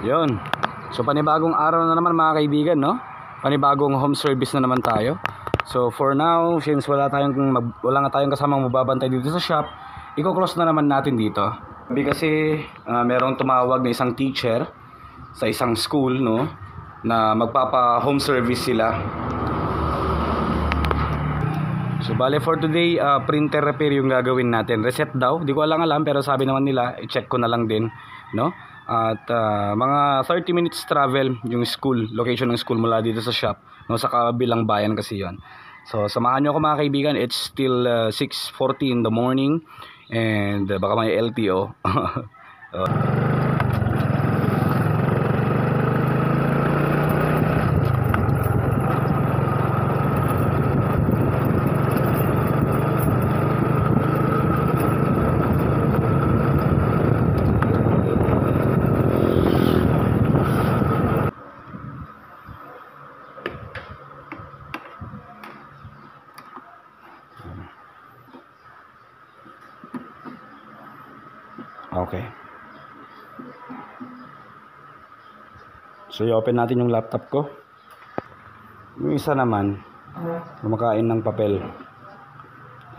Yun. So panibagong araw na naman mga kaibigan, no? Panibagong home service na naman tayo. So for now, since wala nga tayong kasamang magbabantay dito sa shop, i-close na naman natin dito. Kasi merong tumawag na isang teacher sa isang school, no, na magpapa home service sila. So bale for today, printer repair yung gagawin natin. Reset daw, di ko alam pero sabi naman nila, i-check ko na lang din, no? At mga 30 minutes travel yung school, location ng school mula dito sa shop, no, sa kabilang bayan kasi yon. So samahan nyo ako mga kaibigan. It's still 6:40 in the morning and baka may LTO. Okay. So i-open natin yung laptop ko. Yung isa naman kumakain ng papel.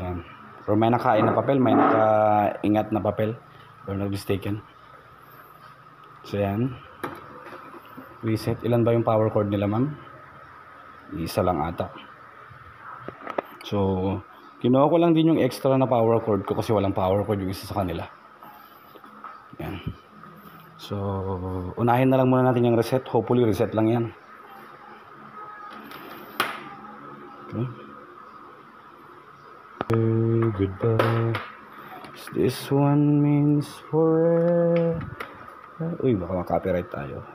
Ayan. Pero may nakain na papel, may nakaingat na papel. If I'm not mistaken. So yan. Reset. Ilan ba yung power cord nila, ma'am? Isa lang ata. So kinuha ko lang din yung extra na power cord ko kasi walang power cord yung isa sa kanila. Yan. So unahin na lang muna natin yung reset. Hopefully reset lang yan. Okay. Goodbye. This one means forever. Uy, baka makapiright tayo.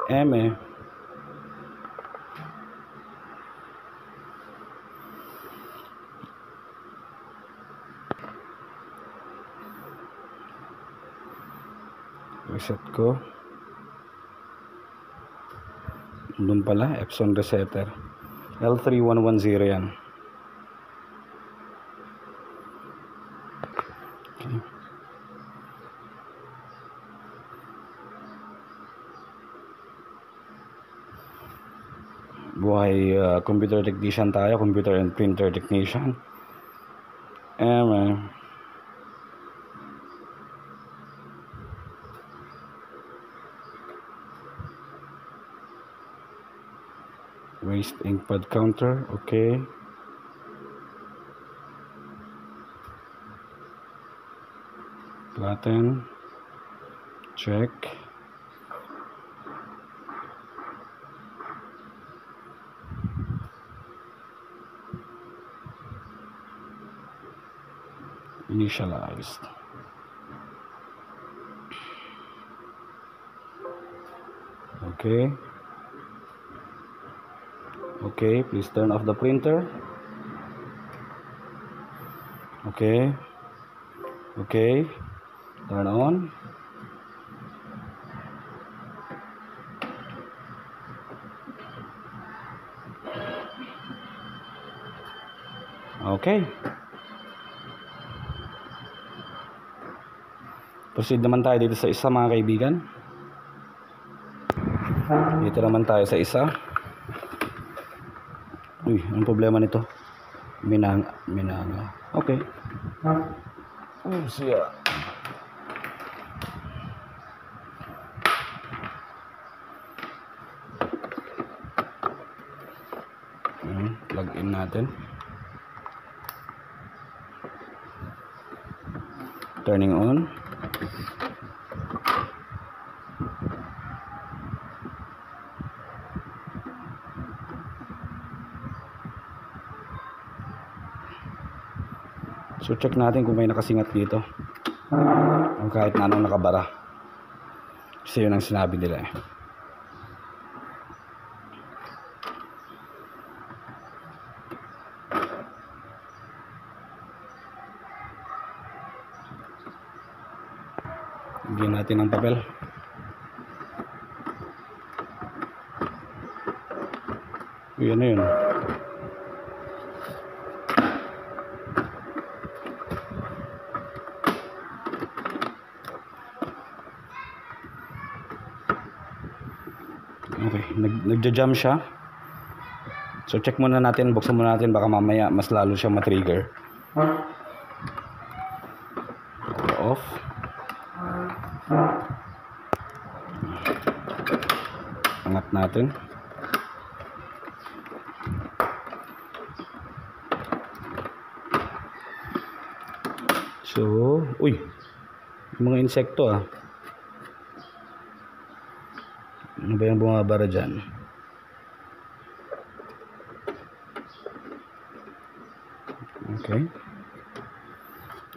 Reset ko. Doon pala, Epson resetter. L3110 yan. Okay. Buhay computer technician tayo, computer and printer technician. Waste ink pad counter, okay. Flatten, check. Initialized. Okay. Okay, please turn off the printer. Okay. Okay. Turn on. Okay. Proceed naman tayo dito sa isa mga kaibigan. Dito naman tayo sa isa. Uy, anong problema nito? Minanga. Okay. Oh, siya. Plug in natin. Turning on. So check natin kung may nakasingat dito o kahit na anong nakabara, kasi yun ang sinabi nila eh. Bigyan natin ng papel. Yun na yun. Okay, nagja-jump siya. So check muna natin, buksan muna natin, baka mamaya mas lalo siyang ma-trigger. Off. Angat natin. So, uy, mga insekto ah. Ano ba yung bumabara dyan? Okay.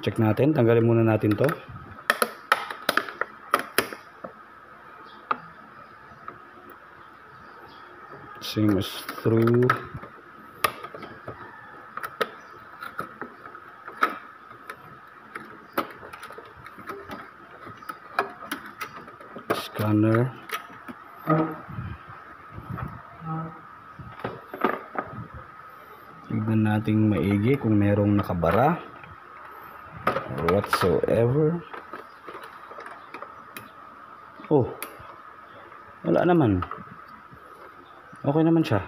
Check natin, tanggalin muna natin to. Same as through. Scanner. Tignan natin maigi kung merong nakabara or whatsoever. Oh, wala naman. Okay naman siya.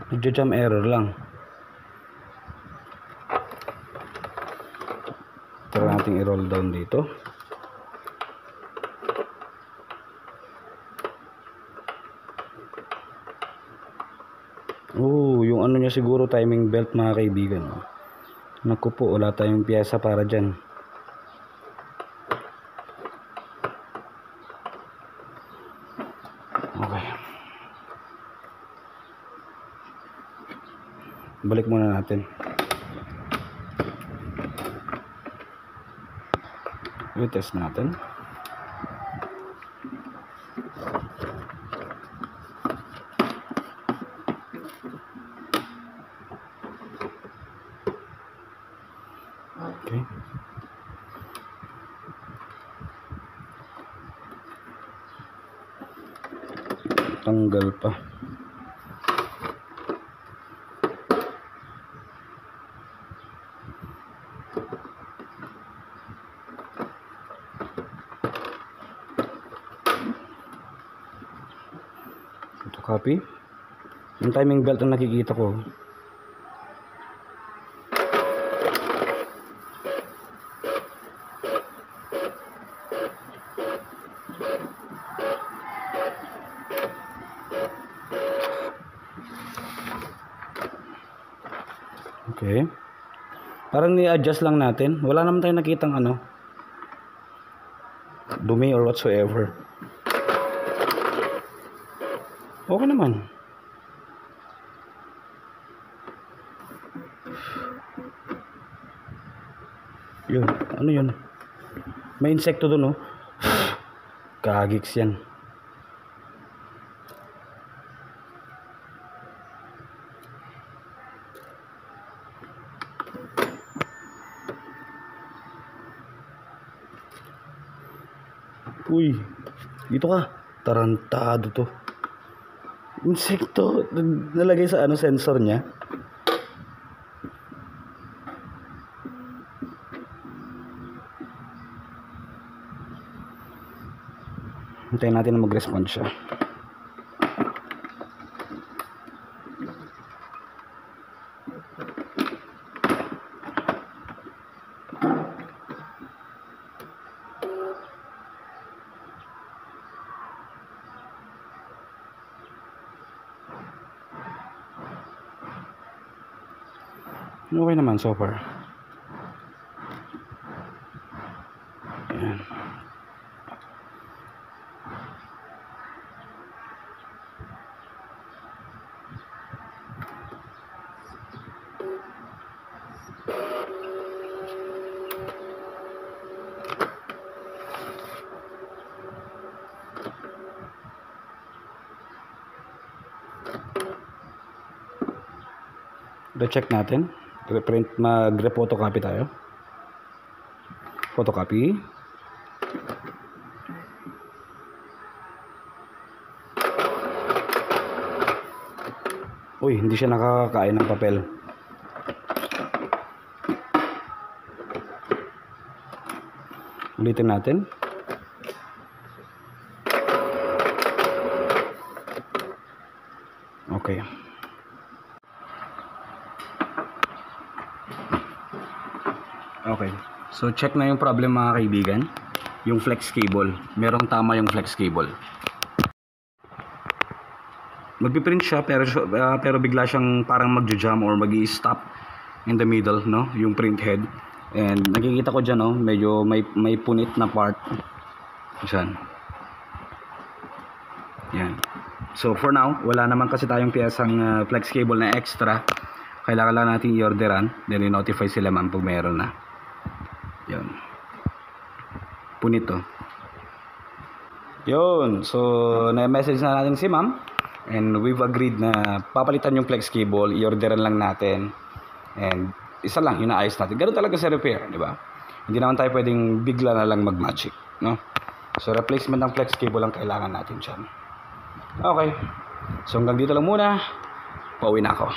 Nagja-jump error lang. Try natin i-roll down dito. Oh, yung ano niya siguro timing belt mga kaibigan. Naku po, wala tayong piyesa para dyan. Okay. Balik muna natin. I-test natin. Okay. Tanggal pa. Ito copy. Yung timing belt ang nakikita ko. Okay. Parang ni-adjust lang natin. Wala naman tayong nakitang ano, dumi or whatsoever. Okay naman. Yun. Ano yun? May insekto dun, oh. Kagiks yan. Uy, dito ka. Tarantado to. Insekto. Nalagay sa ano, sensor niya. Hintayin natin na mag-respond siya. Okay naman so far. Ayan. Check natin. Print, mag-photocopy tayo. Photocopy. Uy, hindi siya nakakain ng papel. Ulitin natin. Okay. Okay. So check na yung problem mga kaibigan. Yung flex cable. Merong tama yung flex cable. Magpiprint siya pero bigla siyang parang magja-jam or magi-stop in the middle, no? Yung print head. And nakikita ko diyan, no, medyo may punit na part. Diyan. Yan. So for now, wala naman kasi tayong piyesang flex cable na extra. Kailangan lang natin i-orderan, then i-notify sila ma'am pag meron na. Yan. Punit to. Yun. So na-message na natin si ma'am. And we've agreed na papalitan yung flex cable, i-orderan lang natin. And isa lang, inaayos natin. Ganun talaga sa repair, di ba? Hindi naman tayo pwedeng bigla na lang mag-magic, no? So replacement ng flex cable lang kailangan natin dyan. Okay. So hanggang dito lang muna. Pauwi na ako.